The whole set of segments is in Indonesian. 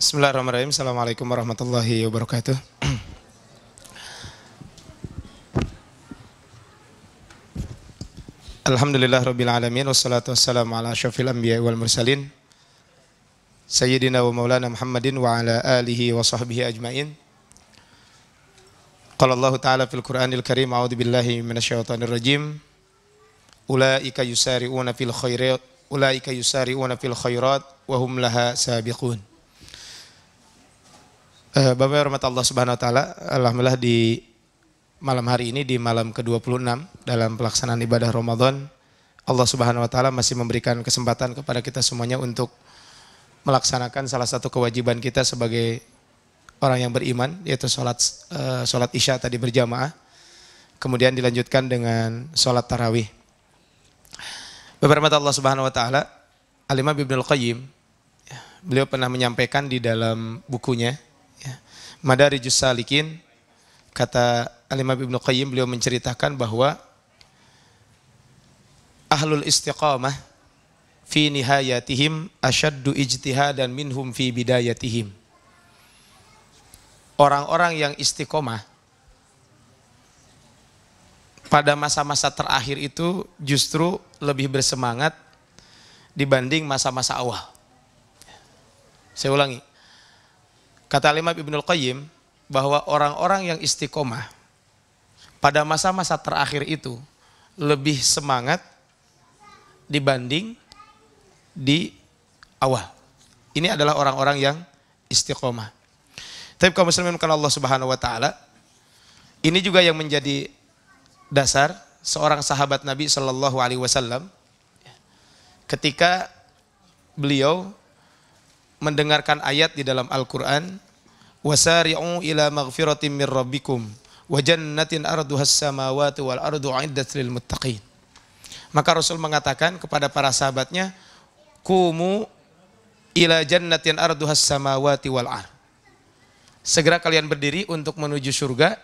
Bismillahirrahmanirrahim. Assalamualaikum warahmatullahi wabarakatuh. Alhamdulillah rabbil alamin wassalatu wassalamu ala asyrafil anbiya wal mursalin sayyidina wa maulana Muhammadin wa ala alihi wa sahbihi ajmain. Qala Allah ta'ala fil Qur'anil Karim, a'udzu billahi minasyaitonir rajim. Ulaika yusari'una fil khairat wa hum laha sabiqun. Bapak hormat Allah Subhanahu wa taala, alhamdulillah di malam hari ini, di malam ke-26 dalam pelaksanaan ibadah Ramadan, Allah Subhanahu wa taala masih memberikan kesempatan kepada kita semuanya untuk melaksanakan salah satu kewajiban kita sebagai orang yang beriman, yaitu salat Isya tadi berjamaah. Kemudian dilanjutkan dengan salat tarawih. Bapak hormat Allah Subhanahu wa taala, Al-Imam Ibnul Qayyim, beliau pernah menyampaikan di dalam bukunya Madarijus Salikin, kata Al-Imam Ibnu Qayyim, beliau menceritakan bahwa ahlul istiqamah fi nihayatihim asyaddu ijtihadan minhum fi bidayatihim. Orang-orang yang istiqomah pada masa-masa terakhir itu justru lebih bersemangat dibanding masa-masa awal. Saya ulangi. Kata Imam Ibnul Qayyim bahwa orang-orang yang istiqomah pada masa-masa terakhir itu lebih semangat dibanding di awal. Ini adalah orang-orang yang istiqomah. Tapi kaum muslimin karena Allah Subhanahu wa taala, ini juga yang menjadi dasar seorang sahabat Nabi sallallahu alaihi wasallam ketika beliau mendengarkan ayat di dalam Al-Quran, wasari'u ila maghfiratin min rabbikum wa jannatin arduhas samawati wal ardu 'iddat lil muttaqin. Maka Rasul mengatakan kepada para sahabatnya, kumu ila jannatin arduhas samawati wal ard. Segera kalian berdiri untuk menuju surga,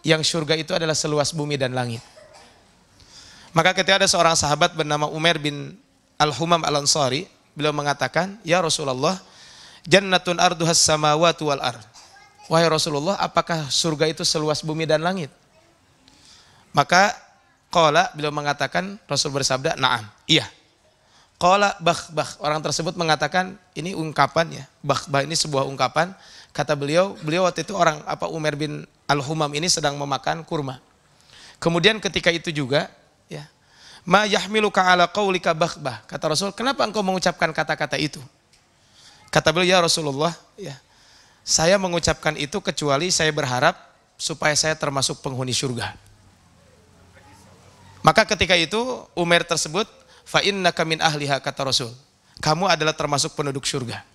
yang surga itu adalah seluas bumi dan langit. Maka ketika ada seorang sahabat bernama Umair bin Al-Humam Al-Ansari, beliau mengatakan, ya Rasulullah, jannatun arduhas samawati wal ard. Wahai Rasulullah, apakah surga itu seluas bumi dan langit? Maka beliau mengatakan, Rasul bersabda, na'am, iya. Qala bakh. Orang tersebut mengatakan, ini ungkapan ya, bakh ini sebuah ungkapan. Kata beliau waktu itu Umair bin Al-Humam ini sedang memakan kurma. Kemudian ketika itu juga, ya, ma yahmiluka ala qaulika bakhbah. Kata Rasul, kenapa engkau mengucapkan kata-kata itu? Kata beliau, ya Rasulullah, ya, saya mengucapkan itu kecuali saya berharap supaya saya termasuk penghuni surga. Maka ketika itu Umair tersebut, fa innaka min ahliha, kata Rasul, kamu adalah termasuk penduduk surga.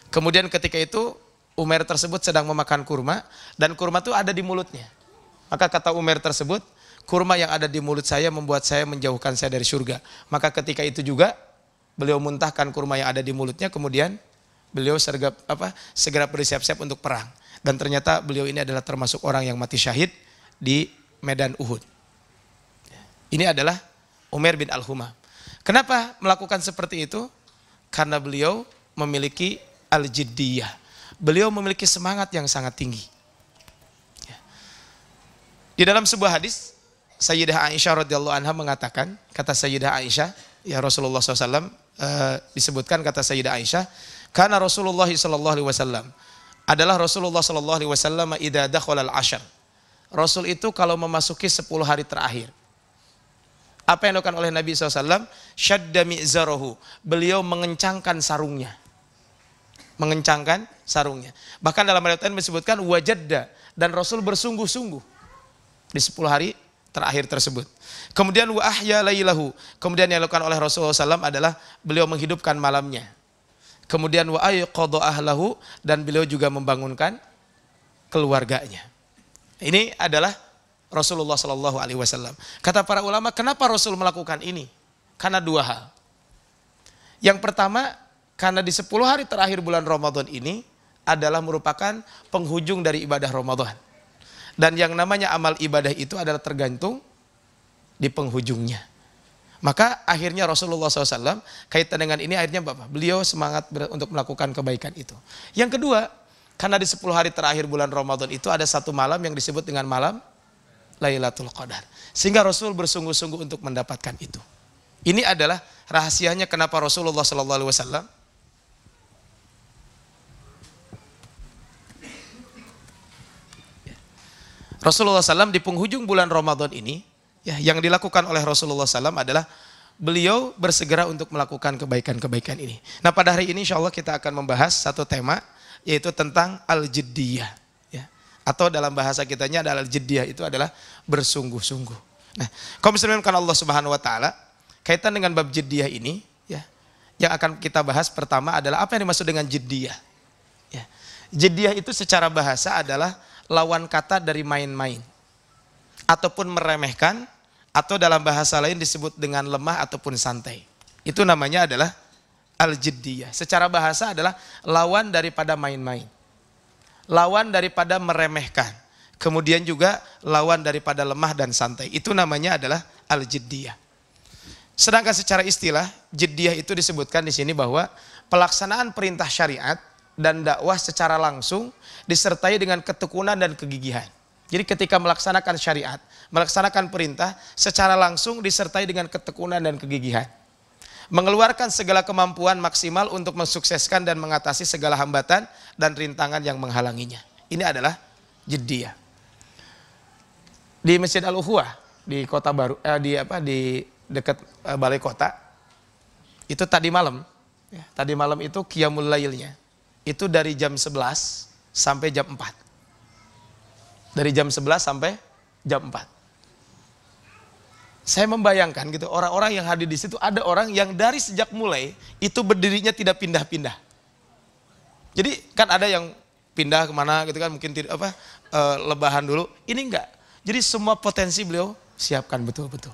Kemudian ketika itu Umair tersebut sedang memakan kurma, dan kurma itu ada di mulutnya. Maka kata Umair tersebut, kurma yang ada di mulut saya membuat saya menjauhkan saya dari surga. Maka ketika itu juga beliau muntahkan kurma yang ada di mulutnya, kemudian beliau segera bersiap-siap untuk perang. Dan ternyata beliau ini adalah termasuk orang yang mati syahid di medan Uhud. Ini adalah Umair bin Al-Humam. Kenapa melakukan seperti itu? Karena beliau memiliki al-jiddiyah. Beliau memiliki semangat yang sangat tinggi. Di dalam sebuah hadis, Sayyidah Aisyah radhiyallahu anha mengatakan, kata Sayyidah Aisyah, ya Rasulullah SAW, disebutkan kata Sayyidah Aisyah, karena Rasulullah sallallahu alaihi wasallam adalah Rasulullah sallallahu alaihi wasallam idza dakhala al-ashr. Rasul itu kalau memasuki 10 hari terakhir, apa yang dilakukan oleh Nabi SAW? Syadda mi'zarahu, beliau mengencangkan sarungnya. Mengencangkan sarungnya. Bahkan dalam riwayat lain disebutkan wajadda, dan Rasul bersungguh-sungguh di 10 hari terakhir tersebut. Kemudian wa ahya lailahu, kemudian yang dilakukan oleh Rasulullah SAW adalah beliau menghidupkan malamnya. Kemudian wa ayqadha ahlahu, dan beliau juga membangunkan keluarganya. Ini adalah Rasulullah Sallallahu Alaihi Wasallam. Kata para ulama, kenapa Rasul melakukan ini? Karena dua hal. Yang pertama, karena di 10 hari terakhir bulan Ramadan ini adalah merupakan penghujung dari ibadah Ramadan. Dan yang namanya amal ibadah itu adalah tergantung di penghujungnya. Maka akhirnya Rasulullah SAW kaitan dengan ini akhirnya Bapak, beliau semangat untuk melakukan kebaikan itu. Yang kedua, karena di 10 hari terakhir bulan Ramadan itu ada satu malam yang disebut dengan malam Lailatul Qadar. Sehingga Rasul bersungguh-sungguh untuk mendapatkan itu. Ini adalah rahasianya kenapa Rasulullah SAW SAW di penghujung bulan Ramadan ini, ya, yang dilakukan oleh Rasulullah SAW adalah beliau bersegera untuk melakukan kebaikan-kebaikan ini. Nah, pada hari ini insya Allah kita akan membahas satu tema, yaitu tentang al-jiddiyah. Ya. Atau dalam bahasa kitanya adalah al-jiddiyah, itu adalah bersungguh-sungguh. Nah, kaum muslimin kan Allah Subhanahu Wa Taala, kaitan dengan bab jiddiyah ini, ya, yang akan kita bahas pertama adalah apa yang dimaksud dengan jiddiyah. Ya. Jiddiyah itu secara bahasa adalah lawan kata dari main-main ataupun meremehkan, atau dalam bahasa lain disebut dengan lemah ataupun santai. Itu namanya adalah al-jiddiyah. Secara bahasa adalah lawan daripada main-main, lawan daripada meremehkan, kemudian juga lawan daripada lemah dan santai. Itu namanya adalah al-jiddiyah. Sedangkan secara istilah, jiddiyah itu disebutkan di sini bahwa pelaksanaan perintah syariat dan dakwah secara langsung disertai dengan ketekunan dan kegigihan. Jadi ketika melaksanakan syariat, melaksanakan perintah secara langsung disertai dengan ketekunan dan kegigihan. Mengeluarkan segala kemampuan maksimal untuk mensukseskan dan mengatasi segala hambatan dan rintangan yang menghalanginya. Ini adalah jiddiyah. Di Masjid Al-Ukhuwah di Kota Baru, di dekat Balai Kota, itu tadi malam, ya, tadi malam itu qiyamul lailnya. Itu dari jam 11 sampai jam 4. Dari jam 11 sampai jam 4. Saya membayangkan gitu, orang-orang yang hadir di situ, ada orang yang dari sejak mulai itu berdirinya tidak pindah-pindah. Jadi kan ada yang pindah kemana gitu kan, mungkin tidak lebahan dulu. Ini enggak. Jadi semua potensi beliau siapkan betul-betul.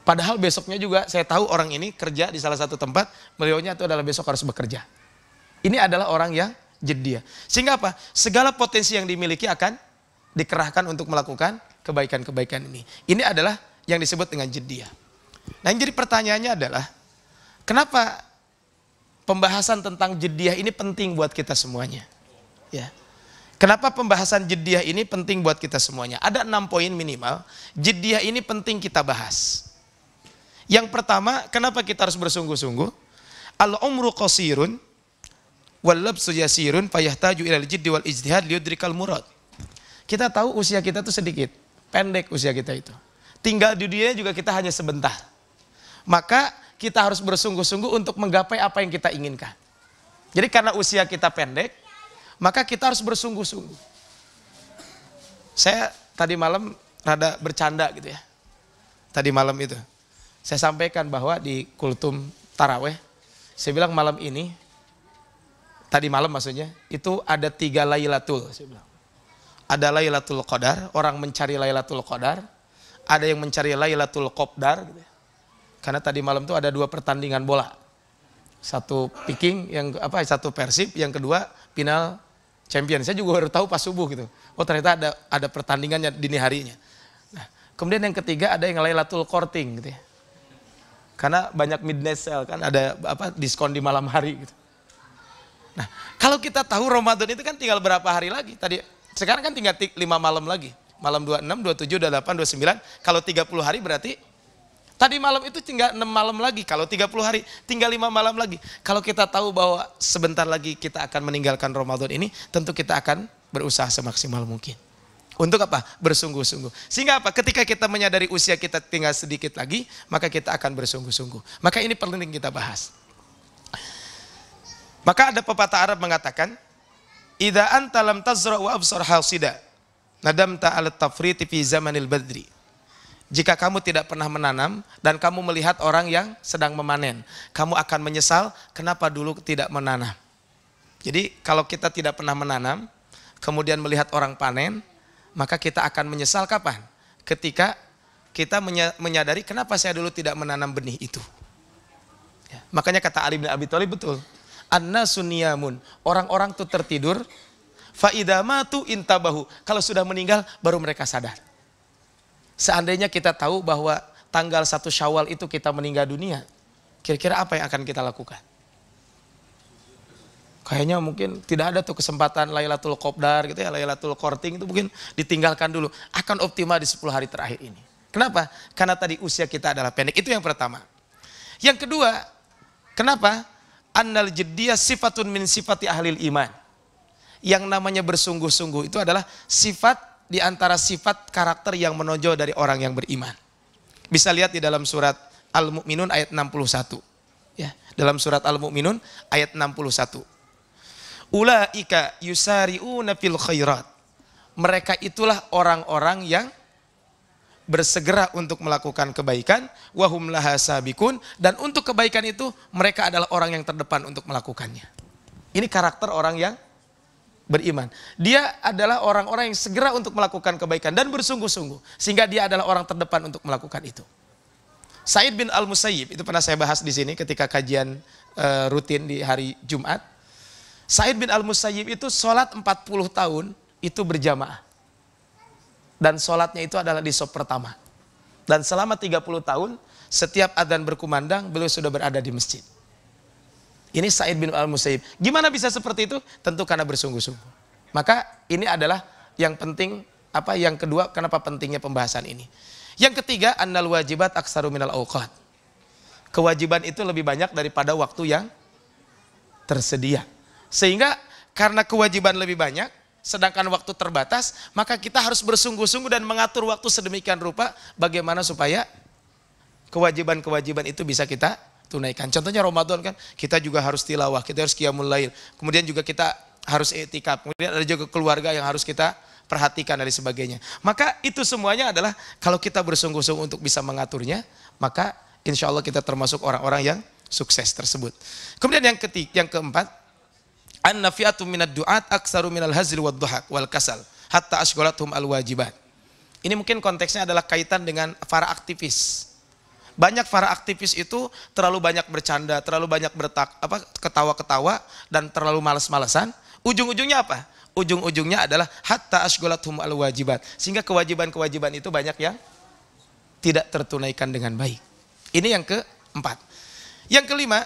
Padahal besoknya juga saya tahu orang ini kerja di salah satu tempat, beliaunya itu adalah besok harus bekerja. Ini adalah orang yang jiddiyah. Sehingga apa? Segala potensi yang dimiliki akan dikerahkan untuk melakukan kebaikan-kebaikan ini. Ini adalah yang disebut dengan jiddiyah. Nah, yang jadi pertanyaannya adalah, kenapa pembahasan tentang jiddiyah ini penting buat kita semuanya? Ya. Kenapa pembahasan jiddiyah ini penting buat kita semuanya? Ada 6 poin minimal, jiddiyah ini penting kita bahas. Yang pertama, kenapa kita harus bersungguh-sungguh? Al-umru qasirun wal labsu yasirun fayahtaju ilal jiddi wal ijtihad liyudrikal murad. Kita tahu usia kita itu sedikit, pendek usia kita itu. Tinggal di dunia juga kita hanya sebentar. Maka kita harus bersungguh-sungguh untuk menggapai apa yang kita inginkan. Jadi karena usia kita pendek, maka kita harus bersungguh-sungguh. Saya tadi malam rada bercanda gitu ya. Tadi malam itu saya sampaikan bahwa di kultum taraweh, saya bilang malam ini, tadi malam maksudnya, itu ada 3 Lailatul. Saya bilang. Ada Lailatul Qadar, orang mencari Lailatul Qadar. Ada yang mencari Lailatul Qadar. Gitu. Karena tadi malam itu ada 2 pertandingan bola. Satu Viking, satu Persib, yang kedua final champion. Saya juga baru tahu pas subuh gitu. Oh ternyata ada pertandingannya dini harinya. Nah, kemudian yang ketiga ada yang Lailatul Korting gitu ya. Karena banyak midnight sale kan, ada diskon di malam hari gitu. Nah, kalau kita tahu Ramadan itu kan tinggal berapa hari lagi? Sekarang kan tinggal 5 malam lagi. Malam 26, 27, 28, 29. Kalau 30 hari berarti tadi malam itu tinggal 6 malam lagi. Kalau 30 hari tinggal 5 malam lagi. Kalau kita tahu bahwa sebentar lagi kita akan meninggalkan Ramadan ini, tentu kita akan berusaha semaksimal mungkin. Untuk apa? Bersungguh-sungguh. Sehingga apa? Ketika kita menyadari usia kita tinggal sedikit lagi, maka kita akan bersungguh-sungguh. Maka ini penting kita bahas. Maka ada pepatah Arab mengatakan, "Idza anta lam tazra wa absar hasida, nadamta 'ala tafriti fi zamanil badri." Jika kamu tidak pernah menanam dan kamu melihat orang yang sedang memanen, kamu akan menyesal kenapa dulu tidak menanam. Jadi kalau kita tidak pernah menanam, kemudian melihat orang panen, maka kita akan menyesal kapan? Ketika kita menyadari kenapa saya dulu tidak menanam benih itu. Ya, makanya kata Ali bin Abi Thalib betul. An-nasu niyamun, orang-orang itu tertidur, fa idza matu intabahu, kalau sudah meninggal baru mereka sadar. Seandainya kita tahu bahwa tanggal 1 Syawal itu kita meninggal dunia, kira-kira apa yang akan kita lakukan? Kayaknya mungkin tidak ada tuh kesempatan Lailatul Qadar gitu ya, Lailatul Qorting itu mungkin ditinggalkan dulu. Akan optimal di 10 hari terakhir ini. Kenapa? Karena tadi usia kita adalah pendek. Itu yang pertama. Yang kedua, kenapa? Annal jiddiyah sifatun min sifati ahlil iman. Yang namanya bersungguh-sungguh itu adalah sifat di antara sifat karakter yang menonjol dari orang yang beriman. Bisa lihat di dalam surat Al-Mu'minun ayat 61. Ya, dalam surat Al-Mu'minun ayat 61. Ulaika yusari'una fil khairat. Mereka itulah orang-orang yang bersegera untuk melakukan kebaikan, wahum laha sabikun, dan untuk kebaikan itu mereka adalah orang yang terdepan untuk melakukannya. Ini karakter orang yang beriman. Dia adalah orang-orang yang segera untuk melakukan kebaikan dan bersungguh-sungguh, sehingga dia adalah orang terdepan untuk melakukan itu. Sa'id bin Al-Musayyib, itu pernah saya bahas di sini ketika kajian rutin di hari Jumat. Sa'id bin Al-Musayyib itu sholat 40 tahun itu berjamaah. Dan sholatnya itu adalah di shaf pertama. Dan selama 30 tahun, setiap adzan berkumandang, beliau sudah berada di masjid. Ini Sa'id bin Al-Musayyib. Gimana bisa seperti itu? Tentu karena bersungguh-sungguh. Maka ini adalah yang penting, yang kedua, kenapa pentingnya pembahasan ini. Yang ketiga, annal wajibat aksaru minal awqat. Kewajiban itu lebih banyak daripada waktu yang tersedia. Sehingga karena kewajiban lebih banyak, sedangkan waktu terbatas, maka kita harus bersungguh-sungguh dan mengatur waktu sedemikian rupa bagaimana supaya kewajiban-kewajiban itu bisa kita tunaikan. Contohnya Ramadan kan, kita juga harus tilawah, kita harus qiyamul lail, kemudian juga kita harus i'tikaf, kemudian ada juga keluarga yang harus kita perhatikan dan sebagainya. Maka itu semuanya adalah kalau kita bersungguh-sungguh untuk bisa mengaturnya, maka insya Allah kita termasuk orang-orang yang sukses tersebut. Kemudian yang keempat, an-nafi'atu minad du'at aksaru minal hazri wad duhak wal kasal hatta ashghalathum al-wajibat. Ini mungkin konteksnya adalah kaitan dengan para aktivis. Banyak para aktivis itu terlalu banyak bercanda, terlalu banyak ketawa-ketawa dan terlalu malas-malasan. Ujung-ujungnya apa? Ujung-ujungnya adalah hatta ashghalathum al-wajibat. Sehingga kewajiban-kewajiban itu banyak yang tidak tertunaikan dengan baik. Ini yang keempat. Yang kelima,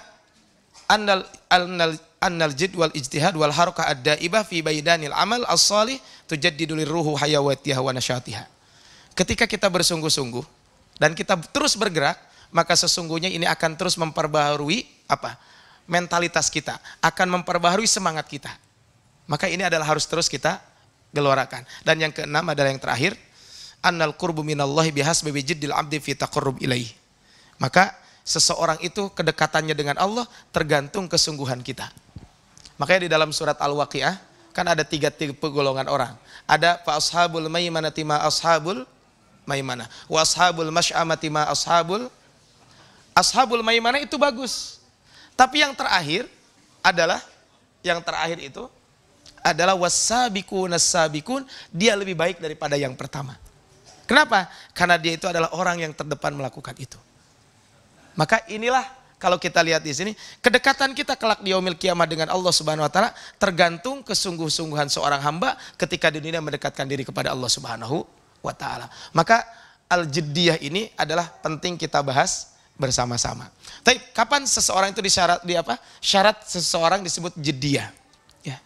annal jid wal ijtihad wal harakah ad-daibah fi baidanil amal as-salih tujaddidu lirruhu hayawatiha wa nasyatiha. Ketika kita bersungguh-sungguh dan kita terus bergerak, maka sesungguhnya ini akan terus memperbaharui mentalitas kita, akan memperbaharui semangat kita. Maka ini adalah harus terus kita gelorakan. Dan yang keenam adalah yang terakhir, annal qurbu minallahi bihasbi jiddil abdi fi taqarrub ilaihi. Maka seseorang itu kedekatannya dengan Allah tergantung kesungguhan kita. Makanya di dalam surat Al-Waqiah kan ada 3 tipe golongan orang. Ada fa ashabul maimanati ma ashabul maimanah, wa ashabul masy'amati ma ashabul maimanah itu bagus. Tapi yang terakhir itu adalah wasabiqun as-sabiqun, dia lebih baik daripada yang pertama. Kenapa? Karena dia itu adalah orang yang terdepan melakukan itu. Maka inilah kalau kita lihat di sini, kedekatan kita kelak di yaumil kiamah dengan Allah Subhanahu wa taala tergantung kesungguh-sungguhan seorang hamba ketika di dunia mendekatkan diri kepada Allah Subhanahu wa taala. Maka al-jiddiyah ini adalah penting kita bahas bersama-sama. Tapi kapan seseorang itu syarat seseorang disebut jiddiyah. Ya.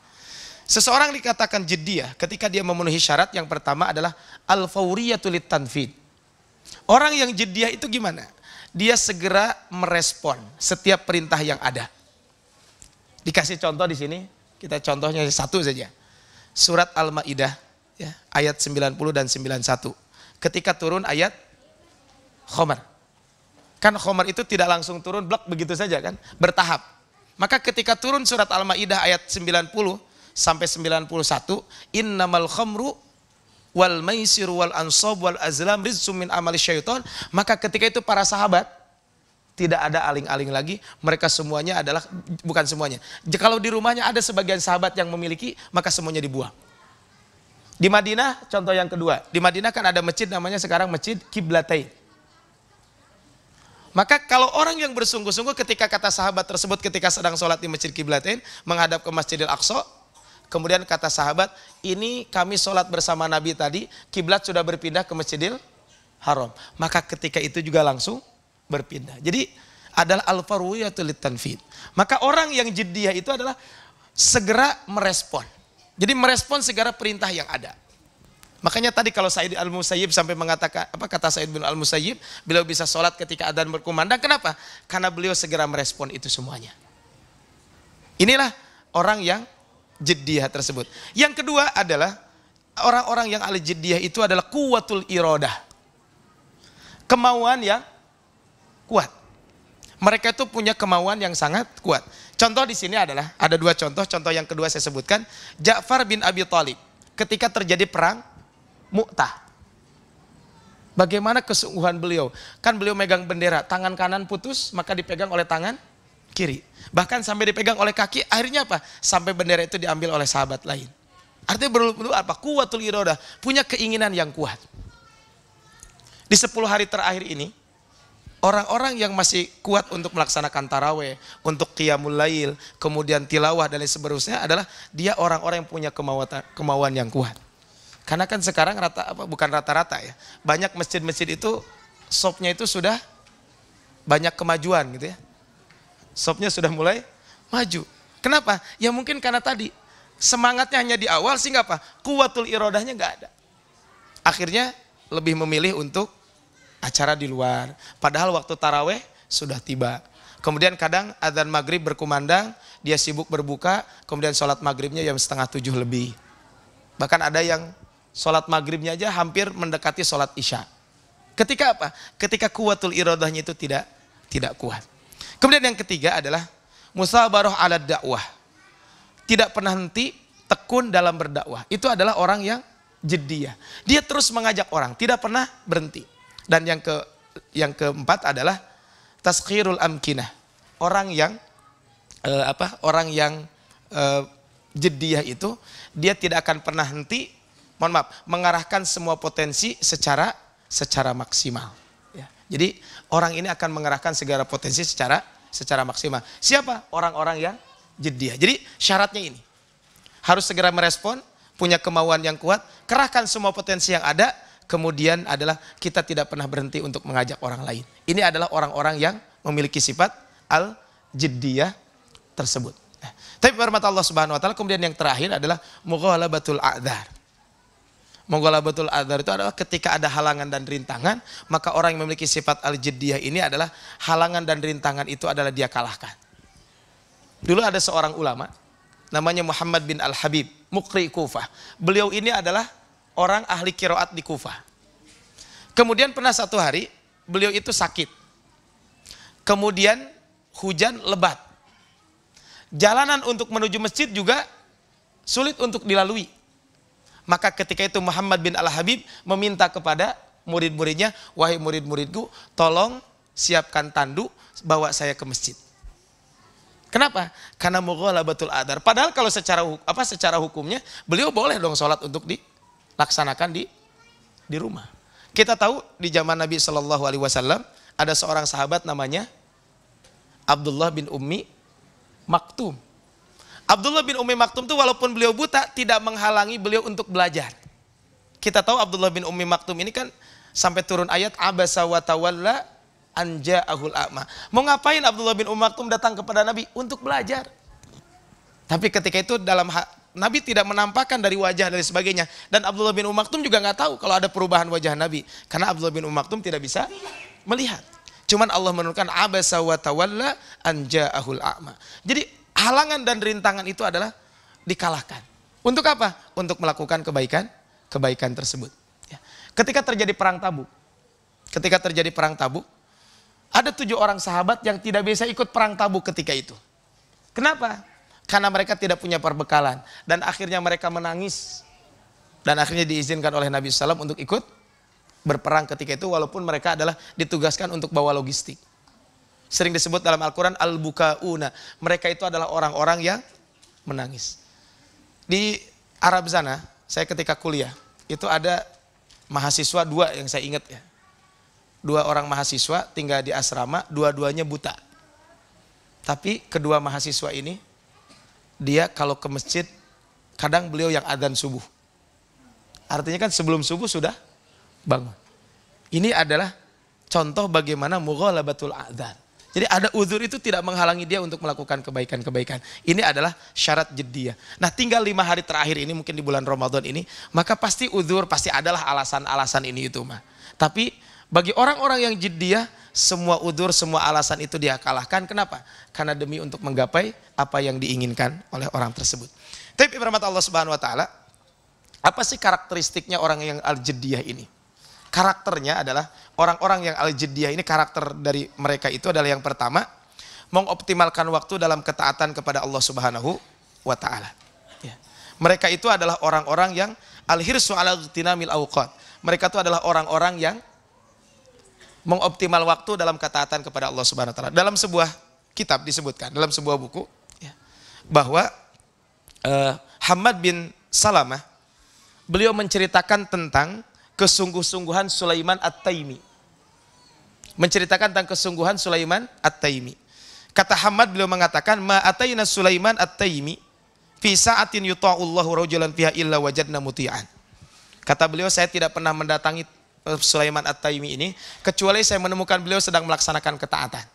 Seseorang dikatakan jiddiyah ketika dia memenuhi syarat. Yang pertama adalah al-fawriyatu lit-tanfid. Orang yang jiddiyah itu gimana? Dia segera merespon setiap perintah yang ada. Dikasih contoh di sini, kita contohnya satu saja. Surat Al-Maidah ya, ayat 90 dan 91. Ketika turun ayat Khomar. Kan Khomar itu tidak langsung turun blok begitu saja kan, bertahap. Maka ketika turun surat Al-Maidah ayat 90 sampai 91, innamal khamru wal maisir wal ansab wal azlam rizqum min amali syaitan, maka ketika itu para sahabat tidak ada aling-aling lagi, mereka semuanya adalah, bukan semuanya, kalau di rumahnya ada sebagian sahabat yang memiliki, maka semuanya dibuang. Di Madinah, contoh yang kedua, di Madinah kan ada masjid namanya sekarang Masjid Qiblatain. Maka kalau orang yang bersungguh-sungguh ketika kata sahabat tersebut ketika sedang sholat di Masjid Qiblatain menghadap ke Masjidil Aqsa, kemudian kata sahabat, ini kami sholat bersama Nabi tadi, kiblat sudah berpindah ke Masjidil haram. Maka ketika itu juga langsung berpindah. Jadi adalah al-farwiyatul tanfid. Maka orang yang jiddiyah itu adalah segera merespon. Jadi merespon segera perintah yang ada. Makanya tadi kalau Sa'id al-Musayyib sampai mengatakan, apa kata Sa'id bin al-Musayyib, beliau bisa sholat ketika adzan berkumandang. Kenapa? Karena beliau segera merespon itu semuanya. Inilah orang yang jiddiyah tersebut. Yang kedua adalah orang-orang yang ahli jiddiyah itu adalah quwwatul iradah. Kemauan yang kuat. Mereka itu punya kemauan yang sangat kuat. Contoh di sini adalah ada dua contoh. Contoh yang kedua saya sebutkan, Ja'far bin Abi Thalib ketika terjadi perang Mu'tah. Bagaimana kesungguhan beliau? Kan beliau megang bendera, tangan kanan putus, maka dipegang oleh tangan kiri. Bahkan sampai dipegang oleh kaki, akhirnya apa? Sampai bendera itu diambil oleh sahabat lain. Artinya perlu apa? Quwwatul iradah, punya keinginan yang kuat. Di 10 hari terakhir ini, orang-orang yang masih kuat untuk melaksanakan taraweh, untuk qiyamul lail, kemudian tilawah dan lain seterusnya adalah dia orang-orang yang punya kemauan yang kuat. Karena kan sekarang bukan rata-rata ya, banyak masjid-masjid itu shopnya itu sudah banyak kemajuan gitu ya. Shopnya sudah mulai maju. Kenapa? Ya mungkin karena tadi semangatnya hanya di awal sehingga apa? Quwwatul iradahnya nggak ada. Akhirnya lebih memilih untuk acara di luar. Padahal waktu taraweh sudah tiba. Kemudian kadang adzan maghrib berkumandang, dia sibuk berbuka, kemudian sholat maghribnya jam 6:30 lebih. Bahkan ada yang sholat maghribnya aja hampir mendekati sholat isya. Ketika apa? Ketika quwwatul iradahnya itu tidak kuat. Kemudian yang ketiga adalah musabarah ala dakwah. Tidak pernah henti, tekun dalam berdakwah. Itu adalah orang yang jiddiyah. Dia terus mengajak orang, tidak pernah berhenti. Dan yang keempat adalah taskhirul amkinah. Orang yang jiddiyah itu dia tidak akan pernah henti, mengarahkan semua potensi secara maksimal. Ya. Jadi orang ini akan mengarahkan segala potensi secara maksimal. Siapa? Orang-orang yang jiddiyah. Jadi syaratnya ini. Harus segera merespon, punya kemauan yang kuat, kerahkan semua potensi yang ada, kemudian adalah kita tidak pernah berhenti untuk mengajak orang lain. Ini adalah orang-orang yang memiliki sifat al-jiddiyah tersebut. Tapi firman Allah Subhanahu wa taala kemudian yang terakhir adalah mughalabatul a'dzar. Mughalabatul a'dzar itu adalah ketika ada halangan dan rintangan, maka orang yang memiliki sifat al-jiddiyah ini adalah halangan dan rintangan itu adalah dia kalahkan. Dulu ada seorang ulama namanya Muhammad bin Al-Habib, Muqri Kufah. Beliau ini adalah orang ahli qiraat di Kufah. Kemudian pernah satu hari beliau itu sakit. Kemudian hujan lebat. Jalanan untuk menuju masjid juga sulit untuk dilalui. Maka ketika itu Muhammad bin Al-Habib meminta kepada murid-muridnya, wahai murid-muridku, tolong siapkan tanduk, bawa saya ke masjid. Kenapa? Karena mughalabatul a'dzar. Padahal kalau secara hukumnya beliau boleh dong sholat untuk dilaksanakan di rumah. Kita tahu di zaman Nabi Shallallahu Alaihi Wasallam ada seorang sahabat namanya Abdullah bin Ummi Maktum. Abdullah bin Ummi Maktum itu walaupun beliau buta tidak menghalangi beliau untuk belajar. Kita tahu Abdullah bin Ummi Maktum ini kan sampai turun ayat abasa wa tawalla an ja'ahul a'ma. Mau ngapain Abdullah bin Ummi Maktum datang kepada Nabi? Untuk belajar. Tapi ketika itu Nabi tidak menampakkan dari wajah dan sebagainya. Dan Abdullah bin Ummi Maktum juga nggak tahu kalau ada perubahan wajah Nabi. Karena Abdullah bin Ummi Maktum tidak bisa melihat. Cuman Allah menurunkan abasa wa tawalla an ja'ahul a'ma. Jadi halangan dan rintangan itu adalah dikalahkan. Untuk apa? Untuk melakukan kebaikan tersebut. Ya. Ketika terjadi perang Tabuk, ada 7 orang sahabat yang tidak bisa ikut perang Tabuk ketika itu. Kenapa? Karena mereka tidak punya perbekalan dan akhirnya mereka menangis dan akhirnya diizinkan oleh Nabi SAW untuk ikut berperang ketika itu walaupun mereka adalah ditugaskan untuk bawa logistik. Sering disebut dalam Al-Quran al-bukauna. Mereka itu adalah orang-orang yang menangis. Di Arab sana, saya ketika kuliah, itu ada mahasiswa 2 yang saya ingat ya. 2 orang mahasiswa tinggal di asrama, dua-duanya buta. Tapi kedua mahasiswa ini, dia kalau ke masjid, kadang beliau yang adzan subuh. Artinya kan sebelum subuh sudah bangun. Ini adalah contoh bagaimana mughalabatul a'dzar. Jadi ada uzur itu tidak menghalangi dia untuk melakukan kebaikan-kebaikan. Ini adalah syarat jiddiyah. Nah tinggal 5 hari terakhir ini mungkin di bulan Ramadan ini, maka pasti uzur, pasti adalah alasan-alasan ini itu mah. Tapi bagi orang-orang yang jiddiyah, semua uzur, semua alasan itu dia kalahkan. Kenapa? Karena demi untuk menggapai apa yang diinginkan oleh orang tersebut. Tapi rahmat Allah Subhanahu wa taala, apa sih karakteristiknya orang yang al-jiddiyah ini? Karakternya adalah orang-orang yang al-jiddiyah ini, karakter dari mereka itu adalah yang pertama, mengoptimalkan waktu dalam ketaatan kepada Allah Subhanahu wa taala. Ya. Mereka itu adalah orang-orang yang al-hirsu ala ightinamil awqat. Mereka itu adalah orang-orang yang mengoptimal waktu dalam ketaatan kepada Allah Subhanahu wa taala. Dalam sebuah kitab disebutkan, dalam sebuah buku, ya, bahwa Hammad bin Salamah, beliau menceritakan tentang kesungguh-sungguhan Sulaiman At-Taimi. Menceritakan tentang kesungguhan Sulaiman At-Taimi. Kata Hammad, beliau mengatakan, ma atayna Sulaiman At-Taimi fi sa'atin yuta'ullahu rajulan fiha illa wajadna muti'an. Kata beliau, saya tidak pernah mendatangi Sulaiman At-Taimi ini kecuali saya menemukan beliau sedang melaksanakan ketaatan.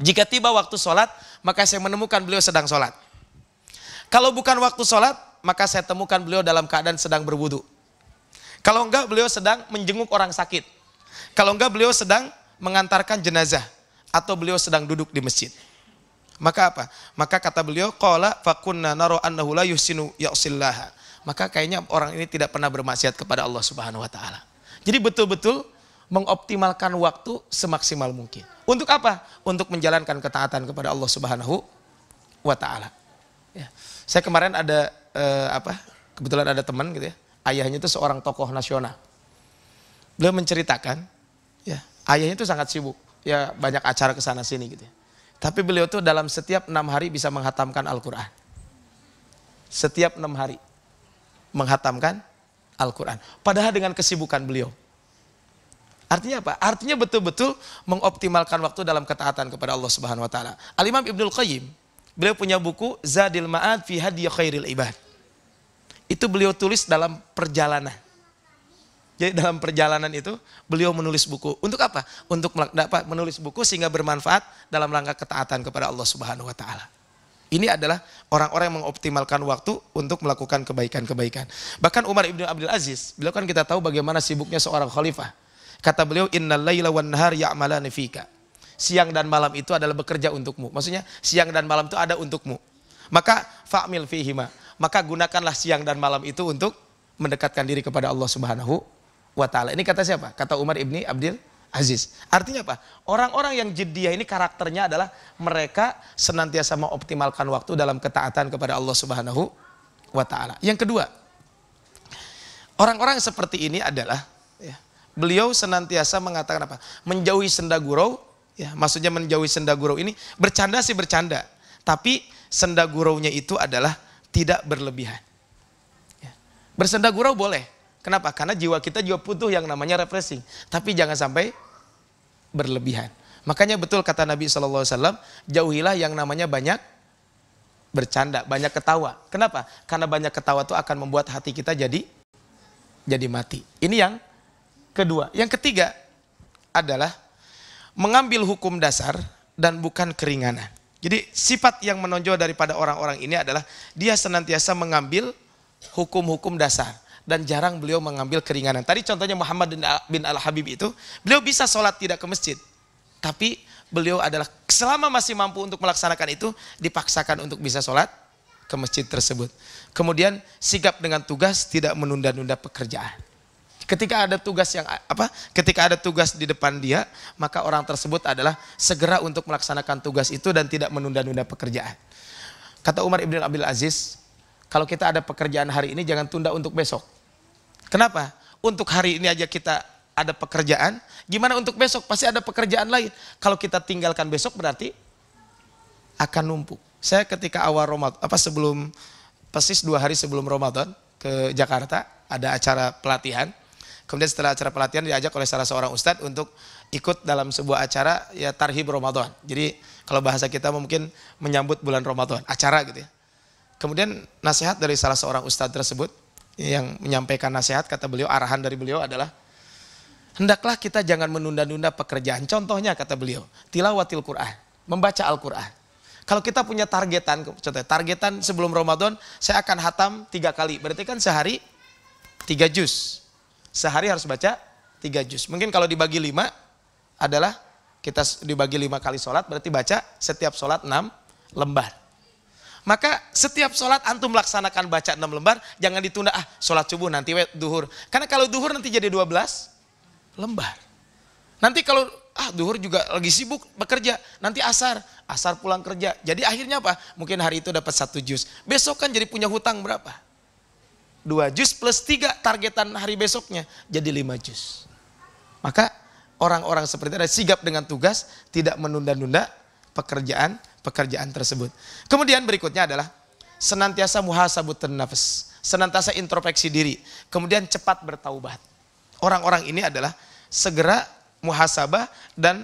Jika tiba waktu sholat, maka saya menemukan beliau sedang sholat. Kalau bukan waktu sholat, maka saya temukan beliau dalam keadaan sedang berwudu. Kalau enggak, beliau sedang menjenguk orang sakit. Kalau enggak, beliau sedang mengantarkan jenazah. Atau beliau sedang duduk di masjid. Maka apa? Maka kata beliau, qala fakunna naro annahu la yuhsinu ya'sillaha. Maka kayaknya orang ini tidak pernah bermaksiat kepada Allah Subhanahu wa taala. Jadi betul-betul mengoptimalkan waktu semaksimal mungkin. Untuk apa? Untuk menjalankan ketaatan kepada Allah Subhanahu wa taala. Ya. Saya kemarin ada kebetulan ada teman gitu ya. Ayahnya itu seorang tokoh nasional. Beliau menceritakan, ya, ayahnya itu sangat sibuk, ya banyak acara ke sana sini gitu ya. Tapi beliau tuh dalam setiap 6 hari bisa menghatamkan Al-Quran. Setiap 6 hari menghatamkan Al-Quran. Padahal dengan kesibukan beliau. Artinya apa? Artinya betul-betul mengoptimalkan waktu dalam ketaatan kepada Allah Subhanahu wa taala. Al-Imam Ibnul Qayyim, beliau punya buku Zadil Ma'ad fi Hadyi Khairil Ibad. Itu beliau tulis dalam perjalanan. Jadi dalam perjalanan itu beliau menulis buku. Untuk apa? Untuk menulis buku sehingga bermanfaat dalam rangka ketaatan kepada Allah Subhanahu wa taala. Ini adalah orang-orang yang mengoptimalkan waktu untuk melakukan kebaikan-kebaikan. Bahkan Umar ibn Abdul Aziz, beliau kan kita tahu bagaimana sibuknya seorang khalifah. Kata beliau, innal laila wan nahar ya'malani fika. Siang dan malam itu adalah bekerja untukmu. Maksudnya siang dan malam itu ada untukmu. Maka fa'mil fihima. Maka gunakanlah siang dan malam itu untuk mendekatkan diri kepada Allah Subhanahu wa taala. Ini kata siapa? Kata Umar ibni Abdul Aziz. Artinya apa? Orang-orang yang jiddiyah ini karakternya adalah mereka senantiasa mengoptimalkan waktu dalam ketaatan kepada Allah Subhanahu wa taala. Yang kedua, orang-orang seperti ini adalah, ya, beliau senantiasa mengatakan apa? Menjauhi senda gurau, ya, maksudnya menjauhi senda gurau ini, bercanda sih bercanda, tapi senda guraunya itu adalah tidak berlebihan. Ya. Bersenda gurau boleh. Kenapa? Karena jiwa kita juga butuh yang namanya refreshing. Tapi jangan sampai berlebihan. Makanya betul kata Nabi SAW, jauhilah yang namanya banyak bercanda, banyak ketawa. Kenapa? Karena banyak ketawa itu akan membuat hati kita jadi mati. Ini yang kedua. Yang ketiga adalah mengambil hukum dasar dan bukan keringanan. Jadi sifat yang menonjol daripada orang-orang ini adalah dia senantiasa mengambil hukum-hukum dasar dan jarang beliau mengambil keringanan. Tadi contohnya Muhammad bin Al-Habib itu, beliau bisa sholat tidak ke masjid. Tapi beliau adalah selama masih mampu untuk melaksanakan itu, dipaksakan untuk bisa sholat ke masjid tersebut. Kemudian sigap dengan tugas, tidak menunda-nunda pekerjaan. Ketika ada tugas di depan dia, maka orang tersebut adalah segera untuk melaksanakan tugas itu dan tidak menunda-nunda pekerjaan. Kata Umar ibn Abdul Aziz, kalau kita ada pekerjaan hari ini jangan tunda untuk besok. Kenapa? Untuk hari ini aja kita ada pekerjaan, gimana untuk besok? Pasti ada pekerjaan lain. Kalau kita tinggalkan besok berarti akan numpuk. Saya ketika awal Ramadan, persis 2 hari sebelum Ramadan ke Jakarta, ada acara pelatihan. Kemudian setelah acara pelatihan diajak oleh salah seorang ustadz untuk ikut dalam sebuah acara, ya, tarhib Ramadan. Jadi kalau bahasa kita mungkin menyambut bulan Ramadan, acara gitu ya. Kemudian nasihat dari salah seorang ustadz tersebut yang menyampaikan nasihat, kata beliau, arahan dari beliau adalah hendaklah kita jangan menunda-nunda pekerjaan. Contohnya kata beliau, tilawatil Quran, membaca Al-Quran. Kalau kita punya targetan, contohnya targetan sebelum Ramadan, saya akan hatam 3 kali. Berarti kan sehari 3 juz. Sehari harus baca 3 juz. Mungkin kalau dibagi 5 adalah kita dibagi 5 kali sholat, berarti baca setiap sholat 6 lembar. Maka setiap sholat antum melaksanakan baca 6 lembar, jangan ditunda, sholat subuh nanti duhur. Karena kalau duhur nanti jadi 12 lembar. Nanti kalau duhur juga lagi sibuk bekerja, nanti asar pulang kerja. Jadi akhirnya apa? Mungkin hari itu dapat 1 juz. Besok kan jadi punya hutang berapa? 2 juz plus 3 targetan hari besoknya, jadi 5 juz. Maka orang-orang seperti itu ada sigap dengan tugas, tidak menunda-nunda pekerjaan tersebut. Kemudian berikutnya adalah senantiasa muhasabutun nafs, senantiasa introspeksi diri, kemudian cepat bertaubat. Orang-orang ini adalah segera muhasabah dan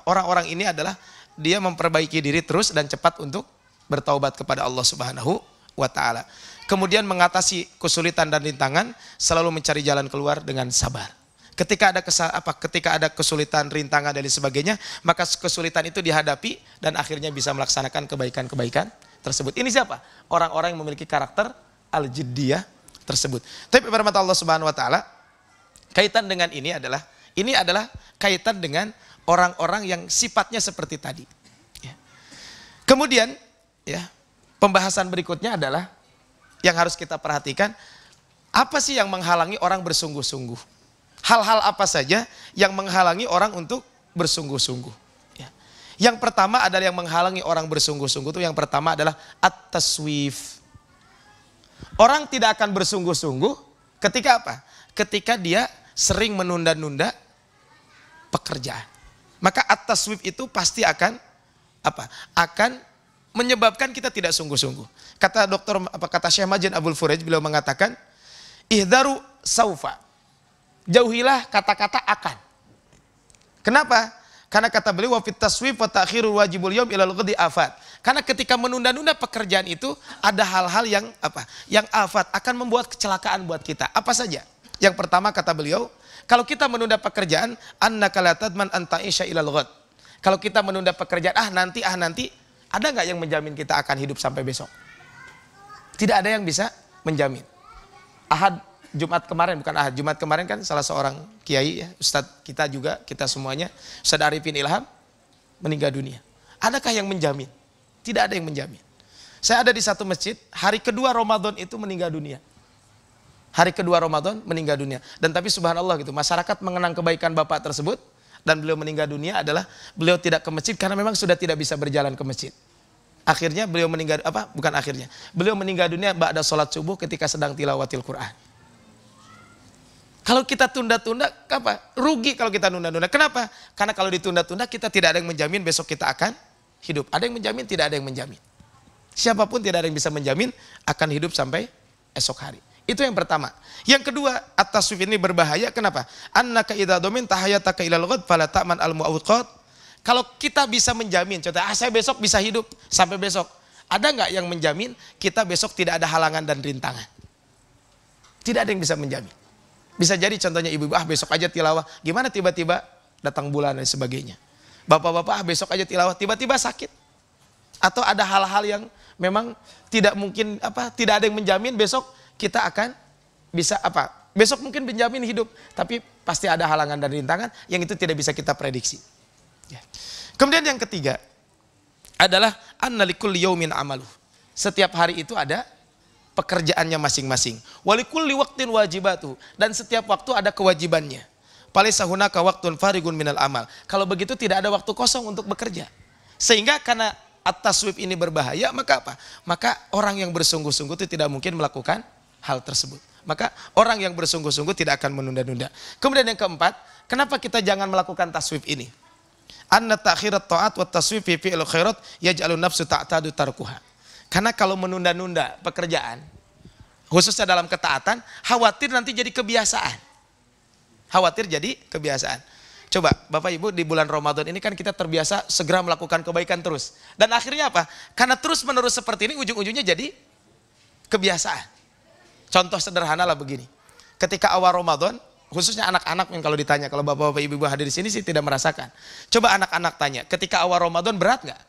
orang-orang ini adalah dia memperbaiki diri terus dan cepat untuk bertaubat kepada Allah Subhanahu wa taala. Kemudian mengatasi kesulitan dan rintangan, selalu mencari jalan keluar dengan sabar. Ketika ada kesulitan, rintangan dan sebagainya, maka kesulitan itu dihadapi dan akhirnya bisa melaksanakan kebaikan-kebaikan tersebut. Ini siapa? Orang-orang yang memiliki karakter al-jiddiyah tersebut. Tapi firman Allah Subhanahu wa taala kaitan dengan ini adalah kaitan dengan orang-orang yang sifatnya seperti tadi. Ya. Kemudian ya, pembahasan berikutnya adalah yang harus kita perhatikan, apa sih yang menghalangi orang bersungguh-sungguh? Hal-hal apa saja yang menghalangi orang untuk bersungguh-sungguh? Ya. Yang pertama adalah yang menghalangi orang bersungguh-sungguh itu yang pertama adalah at-taswif. Orang tidak akan bersungguh-sungguh ketika apa? Ketika dia sering menunda-nunda pekerjaan. Maka at-taswif itu pasti akan menyebabkan kita tidak sungguh-sungguh. Kata Syekh Majid Abdul Furaij, beliau mengatakan, ihdaru saufa. Jauhilah kata-kata akan. Kenapa? Karena kata beliau wa fit taswif wa ta'khirul wajibul yaum ilal ghadi afat. Karena ketika menunda-nunda pekerjaan itu ada hal-hal yang yang afat, akan membuat kecelakaan buat kita. Apa saja? Yang pertama kata beliau, kalau kita menunda pekerjaan, annaka la tadman an ta'isha ilal ghad. Kalau kita menunda pekerjaan, nanti, ada nggak yang menjamin kita akan hidup sampai besok? Tidak ada yang bisa menjamin. Jumat kemarin kan salah seorang kiai, ya, Ustadz kita juga, kita semuanya, Ustadz Arifin Ilham meninggal dunia. Adakah yang menjamin? Tidak ada yang menjamin. Saya ada di satu masjid, hari kedua Ramadan itu meninggal dunia. Hari kedua Ramadan meninggal dunia. Dan tapi subhanallah gitu, masyarakat mengenang kebaikan bapak tersebut, dan beliau meninggal dunia adalah beliau tidak ke masjid karena memang sudah tidak bisa berjalan ke masjid. Akhirnya beliau meninggal, beliau meninggal dunia ba'da sholat subuh ketika sedang tilawatil Quran. Kalau kita tunda-tunda, rugi kalau kita tunda-tunda. Kenapa? Karena kalau ditunda-tunda kita tidak ada yang menjamin besok kita akan hidup. Ada yang menjamin, tidak ada yang menjamin. Siapapun tidak ada yang bisa menjamin akan hidup sampai esok hari. Itu yang pertama. Yang kedua, at-taswif ini berbahaya. Kenapa? Annaka idza domin tahayataka ilal ghad fala ta'man al-mu'awqat. Kalau kita bisa menjamin, contoh, saya besok bisa hidup sampai besok. Ada nggak yang menjamin kita besok tidak ada halangan dan rintangan? Tidak ada yang bisa menjamin. Bisa jadi contohnya ibu-ibu, besok aja tilawah. Gimana tiba-tiba datang bulan dan sebagainya. Bapak-bapak, besok aja tilawah, tiba-tiba sakit. Atau ada hal-hal yang memang tidak mungkin, tidak ada yang menjamin besok kita akan bisa besok mungkin menjamin hidup, tapi pasti ada halangan dan rintangan yang itu tidak bisa kita prediksi. Ya. Kemudian yang ketiga adalah anna likulli yaumin amaluh. Setiap hari itu ada pekerjaannya masing-masing. Walikulli waqtin wajibatu, dan setiap waktu ada kewajibannya. Falaisa hunaka waqtun farigun minal amal. Kalau begitu tidak ada waktu kosong untuk bekerja. Sehingga karena at-taswif ini berbahaya, maka orang yang bersungguh-sungguh itu tidak mungkin melakukan hal tersebut. Maka orang yang bersungguh-sungguh tidak akan menunda-nunda. Kemudian yang keempat, kenapa kita jangan melakukan taswif ini? Anna ta'khirat ta'at wa taswif fi fi'il khairat yaj'alun nafsu ta'tadu tarkuha. Karena kalau menunda-nunda pekerjaan, khususnya dalam ketaatan, khawatir nanti jadi kebiasaan. Khawatir jadi kebiasaan. Coba Bapak Ibu, di bulan Ramadan ini kan kita terbiasa segera melakukan kebaikan terus. Dan akhirnya apa? Karena terus menerus seperti ini, ujung-ujungnya jadi kebiasaan. Contoh sederhana lah begini. Ketika awal Ramadan, khususnya anak-anak yang kalau ditanya, kalau bapak-bapak ibu-ibu hadir di sini sih tidak merasakan. Coba anak-anak tanya, ketika awal Ramadan berat nggak?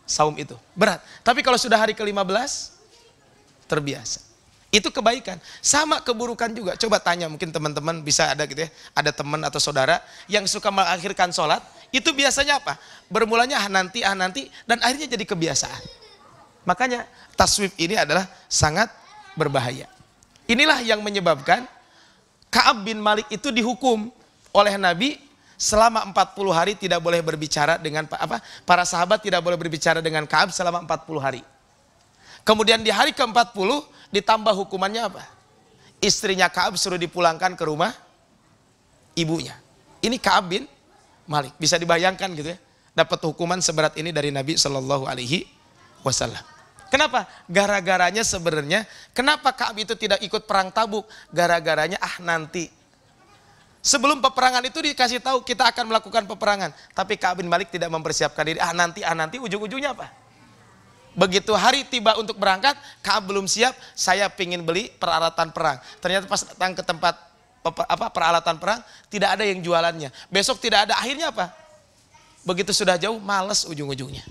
Saum itu berat. Tapi kalau sudah hari ke-15 terbiasa. Itu kebaikan. Sama keburukan juga. Coba tanya, mungkin teman-teman bisa ada gitu ya, ada teman atau saudara yang suka mengakhirkan sholat, itu biasanya apa? Bermulanya nanti, dan akhirnya jadi kebiasaan. Makanya taswif ini adalah sangat berbahaya. Inilah yang menyebabkan Ka'ab bin Malik itu dihukum oleh Nabi selama 40 hari tidak boleh berbicara dengan para sahabat tidak boleh berbicara dengan Ka'ab selama 40 hari. Kemudian di hari ke-40 ditambah hukumannya apa? Istrinya Ka'ab suruh dipulangkan ke rumah ibunya. Ini Ka'ab bin Malik. Bisa dibayangkan gitu ya. Dapat hukuman seberat ini dari Nabi Shallallahu Alaihi Wasallam. Kenapa? Gara-garanya sebenarnya, kenapa Ka'ab itu tidak ikut perang Tabuk? Gara-garanya nanti. Sebelum peperangan itu dikasih tahu kita akan melakukan peperangan. Tapi Ka'ab bin Malik tidak mempersiapkan diri. Nanti ujung-ujungnya apa? Begitu hari tiba untuk berangkat, Ka'ab belum siap, saya pingin beli peralatan perang. Ternyata pas datang ke tempat peralatan perang, tidak ada yang jualannya. Besok tidak ada, akhirnya apa? Begitu sudah jauh, males ujung-ujungnya.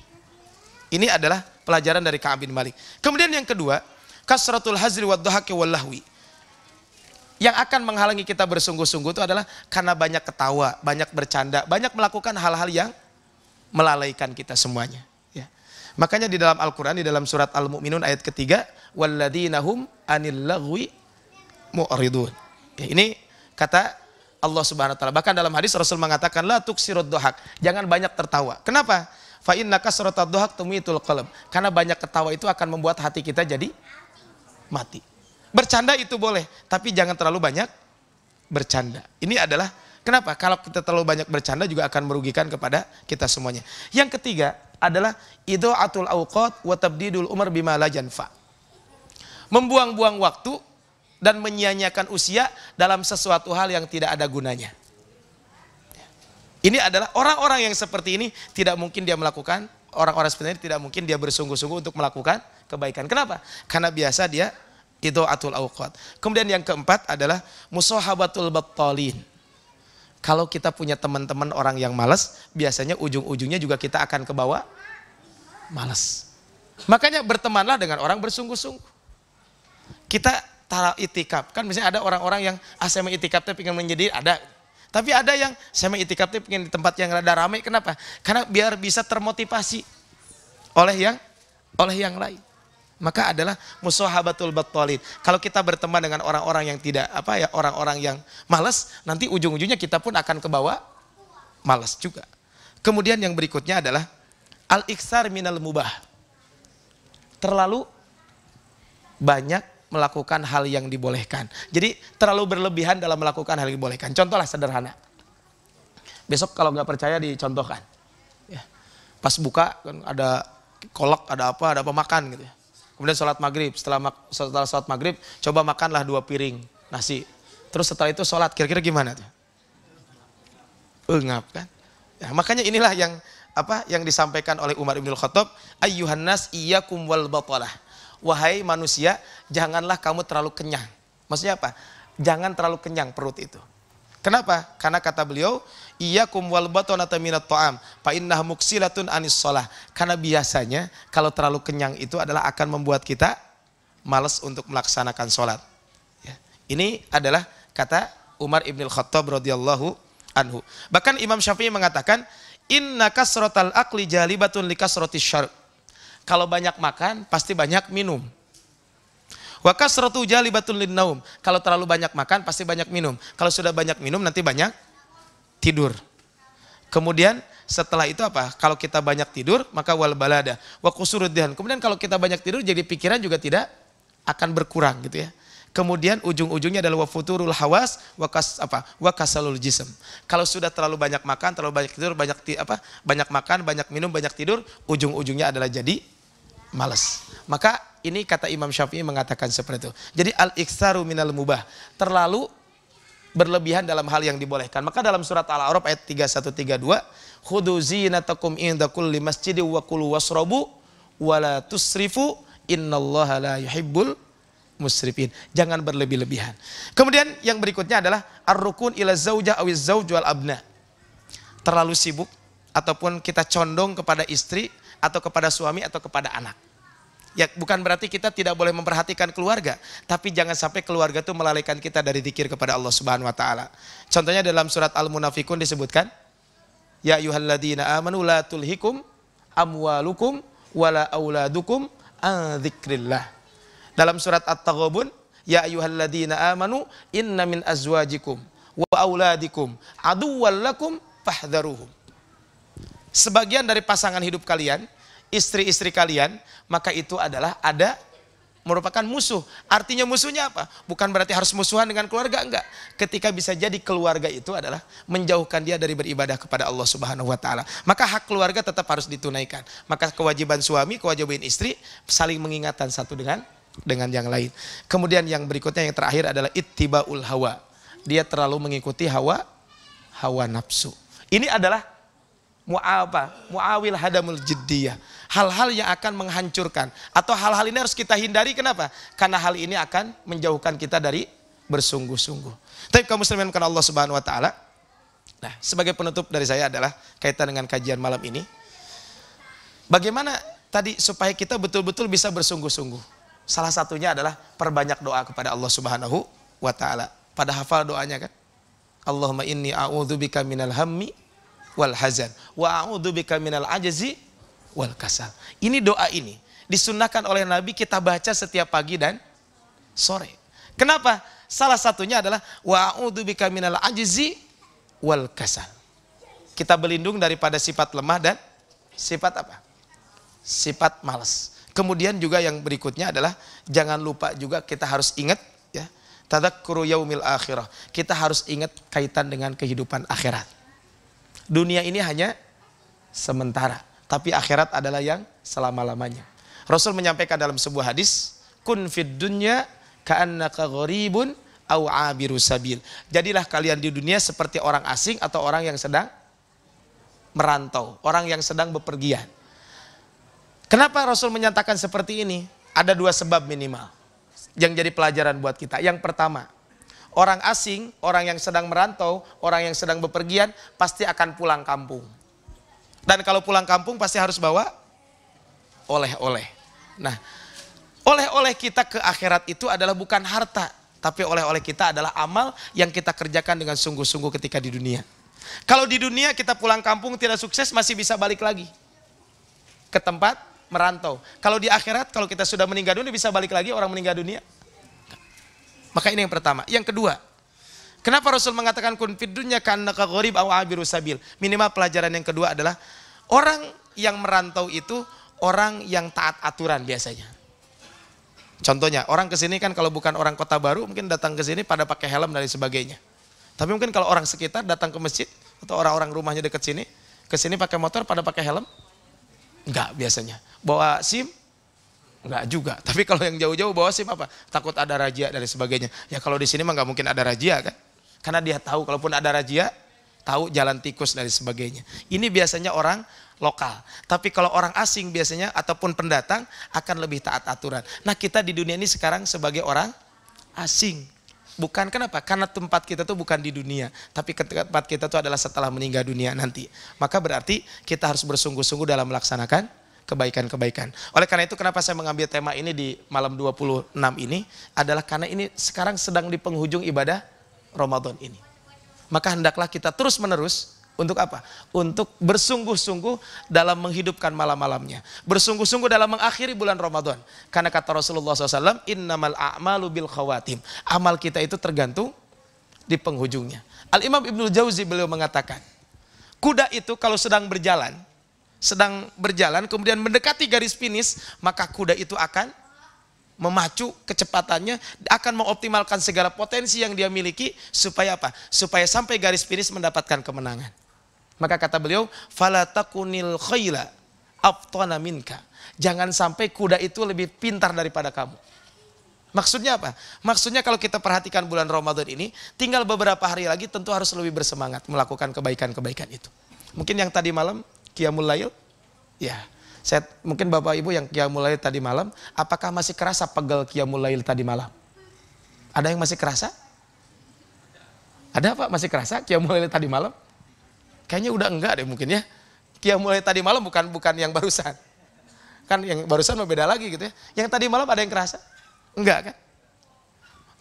Ini adalah pelajaran dari Ka'ab bin Malik. Kemudian yang kedua, kasratul hazri wad dhahaki wal lahwi. Yang akan menghalangi kita bersungguh-sungguh itu adalah karena banyak ketawa, banyak bercanda, banyak melakukan hal-hal yang melalaikan kita semuanya. Makanya di dalam Al-Quran, di dalam surat Al-Mu'minun ayat ketiga, walladzina hum anil lagwi mu'ridun. Ini kata Allah Subhanahu wa taala. Bahkan dalam hadis Rasul mengatakan la tuksirud dhahak, jangan banyak tertawa. Kenapa? Fa inna kasratad dhahak tumitul qalb. Karena banyak ketawa itu akan membuat hati kita jadi mati. Bercanda itu boleh, tapi jangan terlalu banyak bercanda. Ini adalah kenapa? Kalau kita terlalu banyak bercanda juga akan merugikan kepada kita semuanya. Yang ketiga adalah idha'atul awqat wa tabdidul umar bima la janfa. Membuang-buang waktu dan menyia-nyiakan usia dalam sesuatu hal yang tidak ada gunanya. Ini adalah orang-orang yang seperti ini tidak mungkin dia melakukan, orang-orang seperti ini tidak mungkin dia bersungguh-sungguh untuk melakukan kebaikan. Kenapa? Karena biasa dia idha'atul awqat. Kemudian yang keempat adalah musahabatul battalin. Kalau kita punya teman-teman orang yang malas, biasanya ujung-ujungnya juga kita akan ke bawah malas. Makanya bertemanlah dengan orang bersungguh-sungguh. Kita taruh itikaf, kan misalnya ada orang-orang yang saya mau itikaf tapi ingin menjadi ada. Tapi ada yang saya mau itikaf tapi ingin di tempat yang rada ramai. Kenapa? Karena biar bisa termotivasi oleh yang lain. Maka adalah musahabatul battalin. Kalau kita berteman dengan orang-orang yang tidak orang-orang yang malas, nanti ujung-ujungnya kita pun akan ke bawah malas juga. Kemudian yang berikutnya adalah al-iksar minal mubah. Terlalu banyak melakukan hal yang dibolehkan. Jadi terlalu berlebihan dalam melakukan hal yang dibolehkan. Contohlah sederhana. Besok kalau nggak percaya dicontohkan. Ya. Pas buka kan ada kolak, ada apa makan gitu ya. Kemudian sholat maghrib, setelah sholat maghrib, coba makanlah 2 piring nasi. Terus setelah itu sholat, kira-kira gimana tuh? Ngap kan? Ya, makanya inilah yang disampaikan oleh Umar ibn Khattab, ayyuhan nas iyyakum wal batalah. Wahai manusia, janganlah kamu terlalu kenyang. Maksudnya apa? Jangan terlalu kenyang perut itu. Kenapa? Karena kata beliau, iyyakum wal batanata minat ta'am fa innaha muksilatun anis shalah. Karena biasanya kalau terlalu kenyang itu adalah akan membuat kita malas untuk melaksanakan sholat. Ya. Ini adalah kata Umar ibn Khattab radhiyallahu anhu. Bahkan Imam Syafi'i mengatakan, inna kasratal akli jalibatun li kasratis syarb. Kalau banyak makan pasti banyak minum. Wa kasratu jalibatun lin naum. Kalau terlalu banyak makan pasti banyak minum. Kalau sudah banyak minum nanti banyak tidur. Kemudian setelah itu apa? Kalau kita banyak tidur maka wal balada wa qusuruddihan. Kemudian kalau kita banyak tidur jadi pikiran juga tidak akan berkurang gitu ya. Kemudian ujung-ujungnya adalah wa futurul hawas wa kasalul jism. Kalau sudah terlalu banyak makan, terlalu banyak tidur, banyak makan, banyak minum, banyak tidur, ujung-ujungnya adalah jadi malas. Maka ini kata Imam Syafi'i mengatakan seperti itu. Jadi al-iktsaru minal mubah, terlalu berlebihan dalam hal yang dibolehkan. Maka dalam surat Al-A'raf ayat 3132, khudzu zinatakum inda kulli masjidin wa kulu washrabu wa la tusrifu innallaha la yuhibbul musrifin. Jangan berlebih-lebihan. Kemudian yang berikutnya adalah ar-rukun ila zaujah awiz zauj wal abna. Terlalu sibuk ataupun kita condong kepada istri atau kepada suami atau kepada anak. Ya, bukan berarti kita tidak boleh memperhatikan keluarga, tapi jangan sampai keluarga itu melalaikan kita dari zikir kepada Allah Subhanahu wa taala. Contohnya dalam surat Al-Munafikun disebutkan, ya ayyuhalladzina amanu la tulhikum amwalukum wala auladukum an dzikrillah. Dalam surat At-Taghabun, ya ayyuhalladzina amanu inna min azwajikum wa auladikum aduwwal lakum fahdharuhum. Sebagian dari pasangan hidup kalian, istri-istri kalian, maka itu adalah merupakan musuh. Artinya musuhnya apa? Bukan berarti harus musuhan dengan keluarga, enggak. Ketika bisa jadi keluarga itu adalah menjauhkan dia dari beribadah kepada Allah Subhanahu wa taala. Maka hak keluarga tetap harus ditunaikan. Maka kewajiban suami, kewajiban istri saling mengingatkan satu dengan yang lain. Kemudian yang berikutnya yang terakhir adalah ittibaul hawa. Dia terlalu mengikuti hawa nafsu. Ini adalah muawil hadamul jiddiyah. Hal-hal yang akan menghancurkan atau hal-hal ini harus kita hindari. Kenapa? Karena hal ini akan menjauhkan kita dari bersungguh-sungguh. Tapi kaum muslimin karena Allah Subhanahu wa taala. Nah, sebagai penutup dari saya adalah kaitan dengan kajian malam ini. Bagaimana tadi supaya kita betul-betul bisa bersungguh-sungguh? Salah satunya adalah perbanyak doa kepada Allah Subhanahu wa taala. Pada hafal doanya kan? Allahumma inni a'udzubika minal hammi wal hazan wa a'udzubika minal ajzi wal kasal. Ini doa ini disunnahkan oleh Nabi kita baca setiap pagi dan sore. Kenapa? Salah satunya adalah wa a'udzubika minal ajzi wal kasal. Kita berlindung daripada sifat lemah dan sifat apa? Sifat malas. Kemudian juga yang berikutnya adalah jangan lupa juga kita harus ingat ya, tadzakkuru yaumil akhirah. Kita harus ingat kaitan dengan kehidupan akhirat. Dunia ini hanya sementara, tapi akhirat adalah yang selama-lamanya. Rasul menyampaikan dalam sebuah hadis, kun fid dunya ka'annaka gharibun aw 'abiru sabil. Jadilah kalian di dunia seperti orang asing atau orang yang sedang merantau, orang yang sedang bepergian. Kenapa Rasul menyatakan seperti ini? Ada dua sebab minimal yang jadi pelajaran buat kita. Yang pertama, orang asing, orang yang sedang merantau, orang yang sedang bepergian pasti akan pulang kampung. Dan kalau pulang kampung pasti harus bawa oleh-oleh. Nah, oleh-oleh kita ke akhirat itu adalah bukan harta, tapi oleh-oleh kita adalah amal yang kita kerjakan dengan sungguh-sungguh ketika di dunia. Kalau di dunia kita pulang kampung tidak sukses, masih bisa balik lagi ke tempat merantau. Kalau di akhirat, kalau kita sudah meninggal dunia, bisa balik lagi orang meninggal dunia? Maka ini yang pertama. Yang kedua, kenapa Rasul mengatakan kun fid dunya ka'annaka gharib aw 'abiru sabil? Minimal pelajaran yang kedua adalah orang yang merantau itu orang yang taat aturan biasanya. Contohnya, orang kesini kan kalau bukan orang Kota Baru mungkin datang ke sini pada pakai helm dan sebagainya. Tapi mungkin kalau orang sekitar datang ke masjid atau orang-orang rumahnya dekat sini, ke sini pakai motor pada pakai helm? Enggak biasanya. Bawa SIM? Enggak juga. Tapi kalau yang jauh-jauh bawa SIM apa? Takut ada razia dan sebagainya. Ya kalau di sini mah enggak mungkin ada razia kan? Karena dia tahu kalaupun ada razia, tahu jalan tikus dan sebagainya. Ini biasanya orang lokal. Tapi kalau orang asing biasanya ataupun pendatang akan lebih taat aturan. Nah, kita di dunia ini sekarang sebagai orang asing. Bukan kenapa? Karena tempat kita tuh bukan di dunia, tapi tempat kita tuh adalah setelah meninggal dunia nanti. Maka berarti kita harus bersungguh-sungguh dalam melaksanakan kebaikan-kebaikan. Oleh karena itu kenapa saya mengambil tema ini di malam 26 ini adalah karena ini sekarang sedang di penghujung ibadah Ramadan ini. Maka hendaklah kita terus-menerus untuk apa? Untuk bersungguh-sungguh dalam menghidupkan malam-malamnya. Bersungguh-sungguh dalam mengakhiri bulan Ramadan. Karena kata Rasulullah SAW, innamal a'malu bil khawatim. Amal kita itu tergantung di penghujungnya. Al-Imam Ibnul Jauzi beliau mengatakan, kuda itu kalau sedang berjalan kemudian mendekati garis finish, maka kuda itu akan memacu kecepatannya, akan mengoptimalkan segala potensi yang dia miliki supaya apa? Supaya sampai garis finish mendapatkan kemenangan. Maka kata beliau, fala takunil khayla aftana minka. Jangan sampai kuda itu lebih pintar daripada kamu. Maksudnya apa? Maksudnya kalau kita perhatikan bulan Ramadan ini, tinggal beberapa hari lagi tentu harus lebih bersemangat melakukan kebaikan-kebaikan itu. Mungkin yang tadi malam Qiyamul Lail, ya. Mungkin Bapak Ibu yang qiyamul lail tadi malam, apakah masih kerasa pegel qiyamul lail tadi malam? Ada yang masih kerasa? Ada Pak masih kerasa qiyamul lail tadi malam? Kayaknya udah enggak deh mungkin ya. Qiyamul lail tadi malam bukan yang barusan. Kan yang barusan beda lagi gitu ya. Yang tadi malam ada yang kerasa? Enggak kan?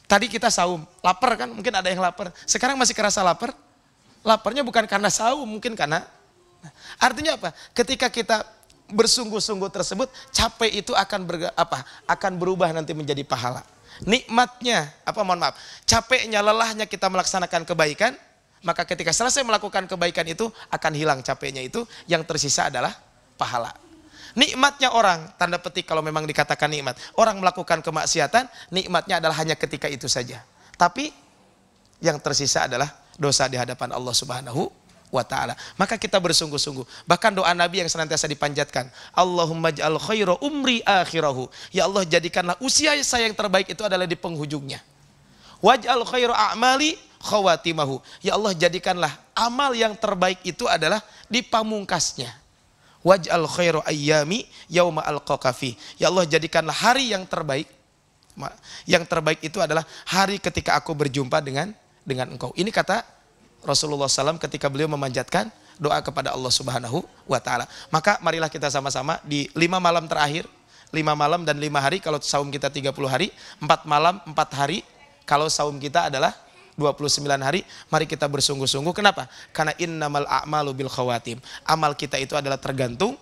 Tadi kita saum, lapar kan? Mungkin ada yang lapar. Sekarang masih kerasa lapar? Laparnya bukan karena saum, mungkin karena artinya apa? Ketika kita bersungguh-sungguh tersebut, capek itu akan berubah nanti menjadi pahala. Nikmatnya, capeknya, lelahnya kita melaksanakan kebaikan, maka ketika selesai melakukan kebaikan itu akan hilang capeknya itu, yang tersisa adalah pahala. Nikmatnya orang, tanda petik kalau memang dikatakan nikmat, orang melakukan kemaksiatan, nikmatnya adalah hanya ketika itu saja. Tapi yang tersisa adalah dosa di hadapan Allah Subhanahu wa ta'ala. Maka kita bersungguh-sungguh. Bahkan doa Nabi yang senantiasa dipanjatkan, Allahumma ja'al khaira umri akhirahu. Ya Allah, jadikanlah usia saya yang terbaik itu adalah di penghujungnya. Waj'al khaira a'mali khawatimahu. Ya Allah, jadikanlah amal yang terbaik itu adalah di pamungkasnya. Waj'al khairu ayyami yauma alqaka fi. Ya Allah, jadikanlah hari yang terbaik. Yang terbaik itu adalah hari ketika aku berjumpa dengan engkau. Ini kata Rasulullah SAW ketika beliau memanjatkan doa kepada Allah Subhanahu wa ta'ala. Maka marilah kita sama-sama di 5 malam terakhir, 5 malam dan 5 hari kalau saum kita 30 hari, 4 malam 4 hari kalau saum kita adalah 29 hari, mari kita bersungguh-sungguh. Kenapa? Karena innamal a'malu bil khawatim. Amal kita itu adalah tergantung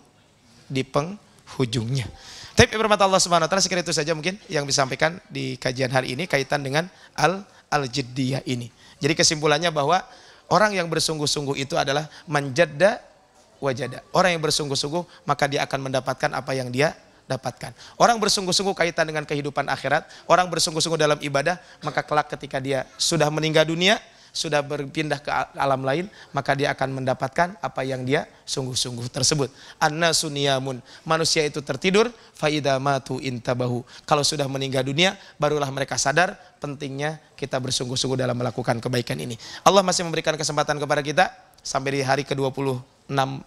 di penghujungnya. Tapi bermata Allah Subhanahu wa ta'ala, sekira itu saja mungkin yang disampaikan di kajian hari ini kaitan dengan al-jiddiyah ini. Jadi kesimpulannya bahwa orang yang bersungguh-sungguh itu adalah manjadda wajada. Orang yang bersungguh-sungguh maka dia akan mendapatkan apa yang dia dapatkan. Orang bersungguh-sungguh kaitan dengan kehidupan akhirat, orang bersungguh-sungguh dalam ibadah, maka kelak ketika dia sudah meninggal dunia, sudah berpindah ke alam lain, maka dia akan mendapatkan apa yang dia sungguh-sungguh tersebut. An-nasu niyamun, manusia itu tertidur, fa idza matu intabahu. Kalau sudah meninggal dunia, barulah mereka sadar pentingnya kita bersungguh-sungguh dalam melakukan kebaikan ini. Allah masih memberikan kesempatan kepada kita sampai di hari ke-26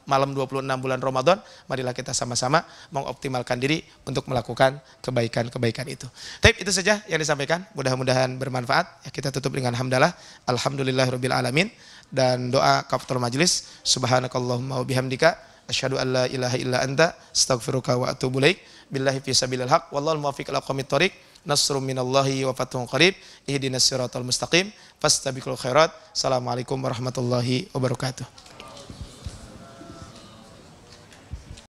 malam 26 bulan Ramadan, marilah kita sama-sama mengoptimalkan diri untuk melakukan kebaikan-kebaikan itu. Tapi itu saja yang disampaikan, mudah-mudahan bermanfaat. Ya, kita tutup dengan hamdalah, alhamdulillahirabbil alamin, dan doa kafatul majlis, subhanakallahumma wa bihamdika asyhadu an la ilaha illa anta astaghfiruka wa atubu ilaik. Billahi fi sabilil haq, wallahul muwaffiq ila aqwamit thoriq. Nasrum minallahi wa fathun qarib. Ihdinas siratal mustaqim. Fastabiqul khairat. Assalamualaikum warahmatullahi wabarakatuh.